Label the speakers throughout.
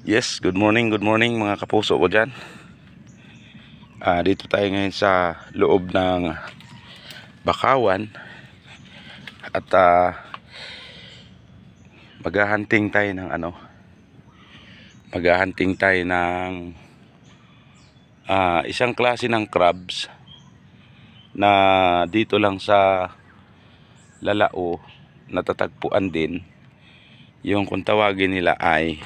Speaker 1: Yes, good morning mga kapuso ko dyan. Dito tayo ngayon sa loob ng Bakawan at maghahunting tayo ng maghahunting tayo ng isang klase ng crabs na dito lang sa Lalao natatagpuan din. Yung kung tawagin nila ay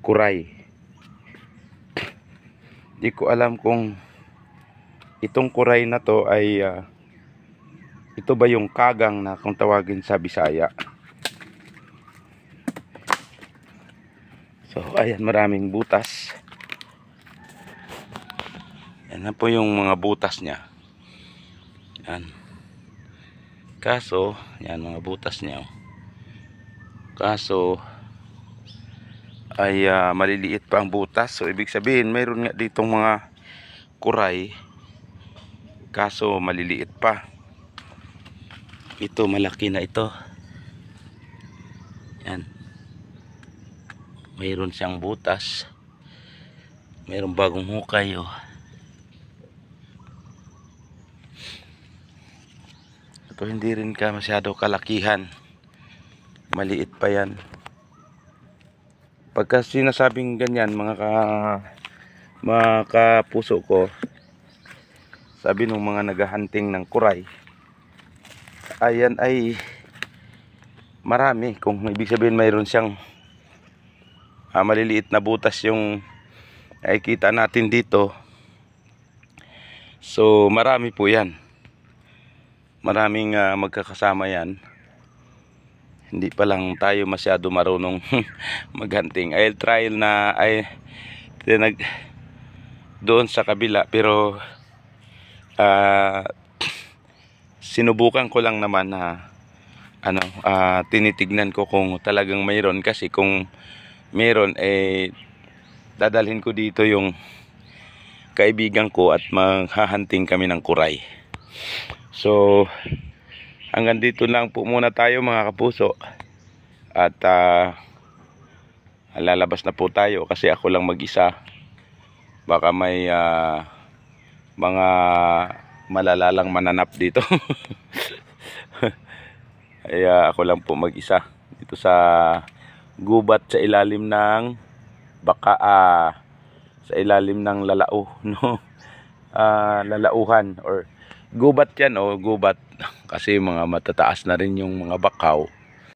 Speaker 1: kuray. Di ko alam kung itong kuray na to ay ito ba yung kagang na kung tawagin sa Bisaya. So ayan, maraming butas. Yan na po yung mga butas niya. Yan. Kaso yan mga butas niya. Kaso ay maliliit pa ang butas. So ibig sabihin mayroon nga ditong mga kuray, kaso maliliit pa. Ito malaki na ito. Yan. Mayroon siyang butas. Mayroong bagong hukay Ito hindi rin ka masyado kalakihan. Maliit pa yan. Pagka sinasabing ganyan mga kapuso ko, sabi ng mga naghahunting ng kuray, ayan ay marami. Kung ibig sabihin mayroon siyang maliliit na butas yung ay kita natin dito. So marami po yan. Maraming magkakasama yan. Hindi pa lang tayo masyado marunong maghunting. I'll try na doon sa kabila, pero sinubukan ko lang naman na tinitignan ko kung talagang mayroon, kasi kung mayroon dadalhin ko dito yung kaibigan ko at maghahunting kami ng kuray. So hanggang dito lang po muna tayo mga kapuso, at lalabas na po tayo kasi ako lang mag-isa. Baka may mga malalalang mananap dito. Ay ako lang po mag-isa dito sa gubat sa ilalim ng sa ilalim ng Lalao, no? Lalauhan or gubat yan, gubat kasi mga matataas na rin yung mga bakaw.